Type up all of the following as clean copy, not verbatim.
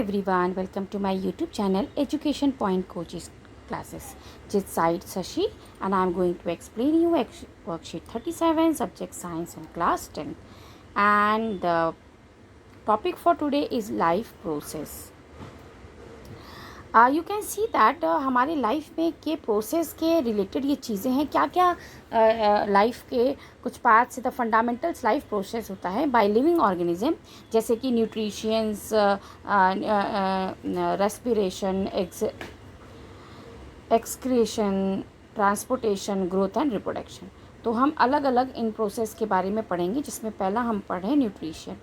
everyone, welcome to my YouTube channel Education Point Coaches Classes. This side Sashi and I am going to explain you worksheet 37 subject science and class 10, and the topic for today is life process. You can see that हमारे life में के process के related ये चीज़ें हैं क्या क्या life के कुछ पार्ट से द फंडामेंटल्स लाइफ प्रोसेस होता है बाय लिविंग ऑर्गेनिज्म, जैसे कि nutritions, respiration, excretion, transportation, growth and reproduction. तो हम अलग अलग इन प्रोसेस के बारे में पढ़ेंगे, जिसमें पहला हम पढ़ें न्यूट्रिशन.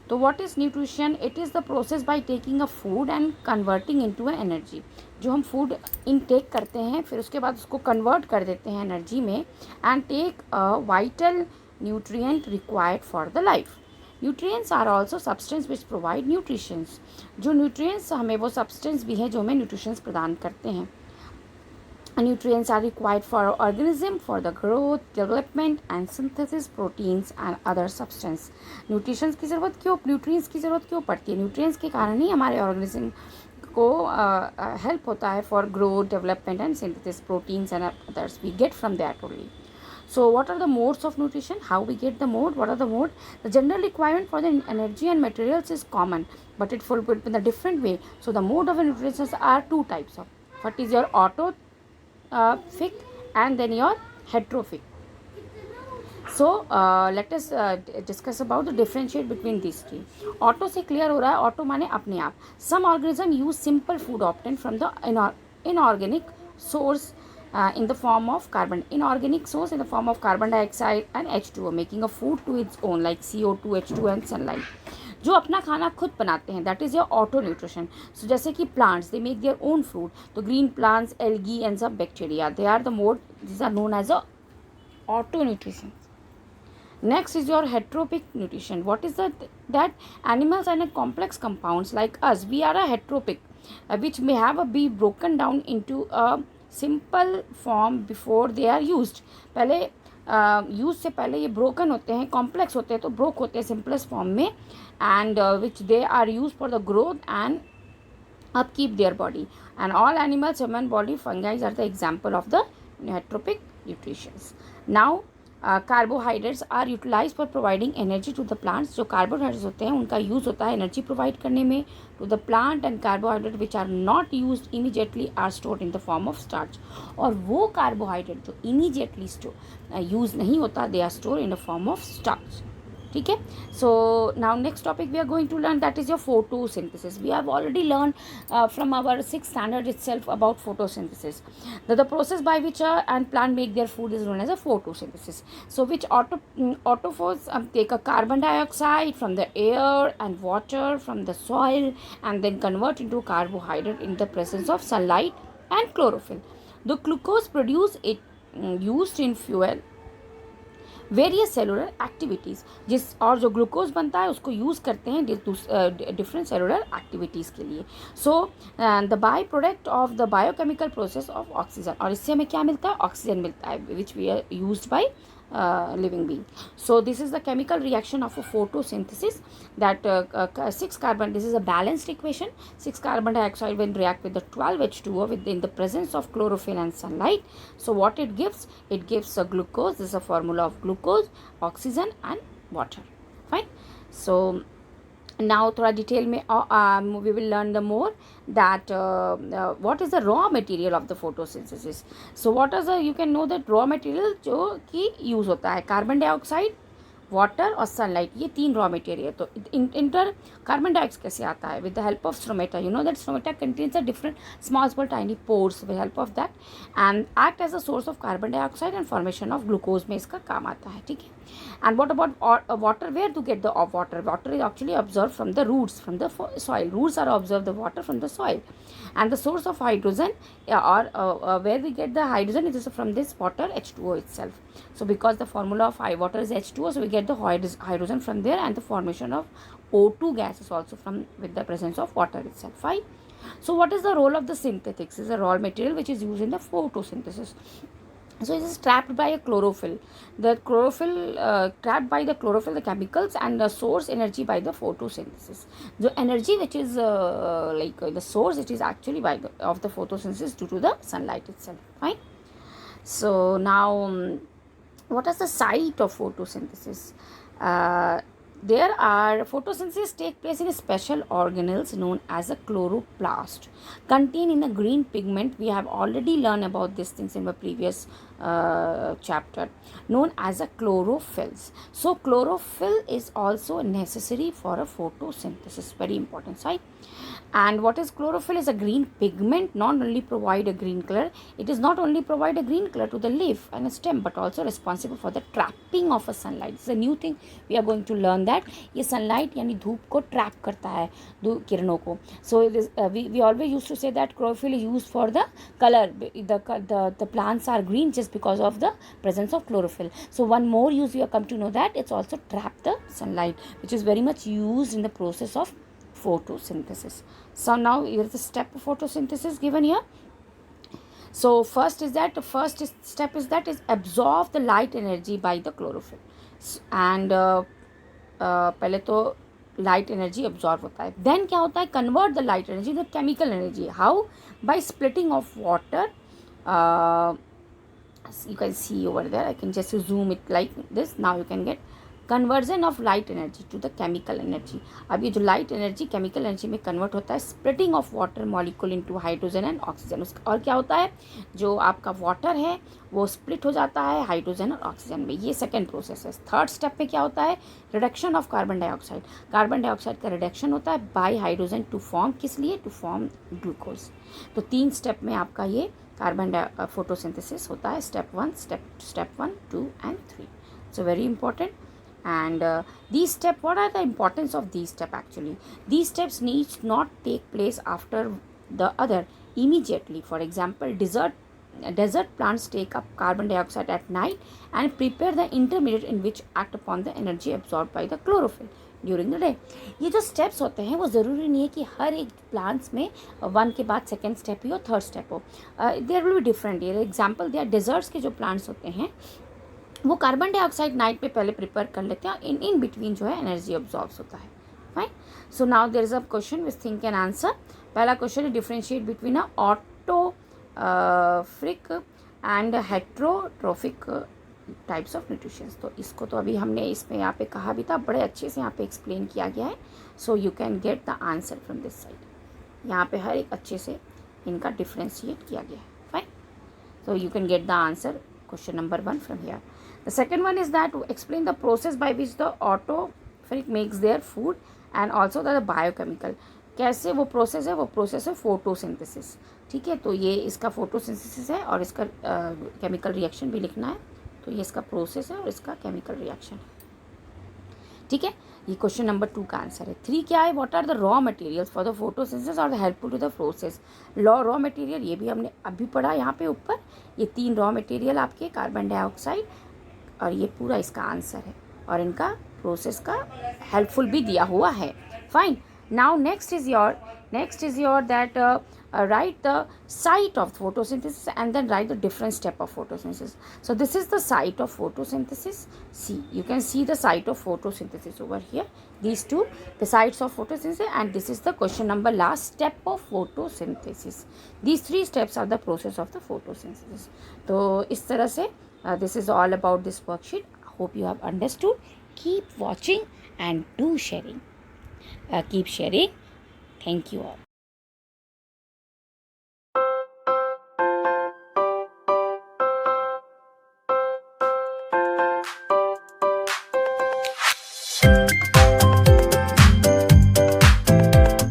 तो what is nutrition? It is the process by taking a food and converting into a energy. जो हम फूड इनटेक करते हैं फिर उसके बाद उसको कन्वर्ट कर देते हैं एनर्जी में, and take a vital nutrient required for the life. Nutrients are also substance which provide nutritions. जो न्यूट्रिएंट्स हमें वो सब्सटेंस भी हैं जो हमें न्यूट्रिशंस प्रदान करते हैं. Nutrients are required for organism for the growth, development and synthesis proteins and other substance. Nutrients की ज़रूरत क्यों, nutrients की ज़रूरत क्यों पड़ती है? Nutrients के कारण ही हमारे organism को help होता है for growth, development and synthesis proteins and others. We get from that only. So what are the modes of nutrition? How we get the mode? What are the mode? The general requirement for the energy and materials is common, but it fulfilled in a different way. So the mode of nutrition are two types of. What is your autotrophic and then your heterophic. So let us discuss about the differentiate between these three. Auto से clear हो रहा है, auto माने अपने आप. Some organism use simple food obtained from the inorganic source in the form of inorganic source in the form of carbon dioxide and H2O, making a food to its own like CO2, H2 and sunlight. जो अपना खाना खुद बनाते हैं, that is your auto nutrition. So जैसे कि plants they make their own food. तो green plants, algae and सब bacteria, they are the mode, this are known as a auto nutrition. Next is your heteropic nutrition. What is that? Animals and complex compounds like us, we are a heteropic, which may have be broken down into a simple form before they are used. पहले use से पहले ये broken होते हैं, complex होते हैं, तो broke होते हैं सिंपलेस्ट फॉर्म में, and which they are use for the growth and upkeep their body. And all animals, human body, fungi are the example of the heteropic nutrition. Now carbohydrates are utilized for providing energy to the plants. जो carbohydrates होते हैं उनका use होता है energy provide करने में to the plant, and carbohydrates which are not used immediately are stored in the form of starch. और वो carbohydrate जो immediately यूज़ नहीं होता, they are stored in the form of starch. ठीक है. So now next topic we are going to learn, that is your photosynthesis. We have already learn from our 6th standard itself about photosynthesis. The process by which and plant make their food is known as a photosynthesis. So which autophores take a carbon dioxide from the air and water from the soil and then convert into carbohydrate in the presence of sunlight and chlorophyll. The glucose produced it used in fuel various cellular activities. जिस और जो glucose बनता है उसको use करते हैं different cellular activities के लिए. So the by product of the biochemical process of oxygen. और इससे हमें क्या मिलता है? ऑक्सीजन मिलता है, which we are used by living being. So this is the chemical reaction of a photosynthesis, that 6 carbon, this is a balanced equation. 6 carbon dioxide when react with the 12 H2O within the presence of chlorophyll and sunlight. So what it gives? It gives a glucose. This is a formula of glucose, oxygen and water. Fine. So now थोड़ा detail में we will learn the more that what is the raw material of the photosynthesis. So what is the, you can know that raw material जो कि use होता है, carbon dioxide, water और sunlight, ये 3 raw material. तो inter carbon dioxide कैसे आता है? With the help of stromata. You know that stromata contains a different small tiny pores. With help of that and act as a source of carbon dioxide and formation of glucose में इसका काम आता है. ठीक है. And what about water? Where to get the water? Water is actually observe from the roots, from the soil. Roots are observe the water from the soil. And the source of hydrogen or where we get the hydrogen, it is from this water, H2O itself. So because the formula of water is H2O, so we get the hydrogen from there, and the formation of O2 gas is also from with the presence of water itself. Fine. So what is the role of the synthetics? Is a raw material which is used in the photosynthesis. So it is trapped by a chlorophyll. The chlorophyll trapped by the chlorophyll, the chemicals, and the source energy by the photosynthesis. The energy which is the source, it is actually by of the photosynthesis due to the sunlight itself. Fine. So now what is the site of photosynthesis? uh, there are photosynthesis take place in special organelles known as a chloroplast, contained in a green pigment. We have already learned about these things in the previous chapter, known as a chlorophylls. So chlorophyll is also necessary for a photosynthesis, very important, right? And what is chlorophyll? Is a green pigment, not only provide a green color, it is not only provide a green color to the leaf and a stem, but also responsible for the trapping of a sunlight. It's a new thing we are going to learn, that ये sunlight यानी धूप को trap करता है, किरणों को. So it is, we always used to say that chlorophyll is used for the color. The plants are green just because of the presence of chlorophyll. So one more use you have come to know, that it's also trap the sunlight, which is very much used in the process of photosynthesis. So now here is the step of photosynthesis given here. So first step is that is absorb the light energy by the chlorophyll. And पहले तो light energy absorb होता है. Then क्या होता है? Convert the light energy the chemical energy. How? By splitting of water. You can see over there, I can just zoom it like this. Now you can get conversion of light energy to the chemical energy. अब ये जो light energy chemical energy में convert होता है, splitting of water molecule into hydrogen and oxygen. और क्या होता है? जो आपका वाटर है वो स्प्लिट हो जाता है हाइड्रोजन और ऑक्सीजन में. ये सेकेंड प्रोसेस है. थर्ड स्टेप में क्या होता है? Reduction of carbon dioxide. Carbon dioxide का रिडक्शन होता है बाय हाइड्रोजन टू फॉर्म, किस लिए? To form glucose. तो 3 स्टेप में आपका ये कार्बन फोटोसिंथेसिस होता है. Step 1, step 1, 2 and 3. So very important. And these steps, what are the importance of these steps actually? These steps needs not take place after the other immediately. For example, desert plants take up carbon dioxide at night and prepare the intermediate in which act upon the energy absorbed by the chlorophyll during the day. ये जो steps होते हैं वो ज़रूरी नहीं है कि हर एक प्लांट्स में 1 के बाद सेकेंड स्टेप ही हो, थर्ड स्टेप हो. There will be different. ये एग्जाम्पल दिया, डेजर्ट्स के जो प्लांट्स होते हैं वो कार्बन डाइऑक्साइड नाइट पे पहले प्रिपेयर कर लेते हैं, इन बिटवीन जो है एनर्जी अब्जॉर्ब होता है. Fine. So now there is a question which think can answer. पहला क्वेश्चन है differentiate between a autotrophic and heterotrophic types of nutritions. तो इसको तो अभी हमने इसमें यहाँ पे कहा भी था, बड़े अच्छे से यहाँ पे एक्सप्लेन किया गया है. So you can get the answer from this side. यहाँ पे हर एक अच्छे से इनका डिफ्रेंशिएट किया गया है. Fine. So you can get the answer question number 1 from here. The second one is that to explain the process by which the autophagic makes their food and also the biochemical. कैसे वो process है? वो process है photosynthesis. ठीक है, तो ये इसका फोटोसिंथेसिस है और इसका केमिकल रिएक्शन भी लिखना है. तो ये इसका प्रोसेस है और इसका केमिकल रिएक्शन है. ठीक है, ये क्वेश्चन नंबर 2 का आंसर है. 3 क्या है? What are the raw materials for the photosynthesis और the helpful to the process. Raw material ये भी हमने अभी पढ़ा यहाँ पे ऊपर. ये 3 रॉ मटेरियल आपके कार्बन डाइऑक्साइड, और ये पूरा इसका आंसर है, और इनका प्रोसेस का हेल्पफुल भी दिया हुआ है. Fine. Now next is your that write the site of photosynthesis and then write the different step of photosynthesis. So this is the site of photosynthesis. See, you can see the site of photosynthesis over here. These two, the sites of photosynthesis, and this is the question number last step of photosynthesis. These 3 steps are the process of the photosynthesis. तो इस तरह से this is all about this worksheet. Hope you have understood. Keep watching and do sharing. Keep sharing. Thank you all.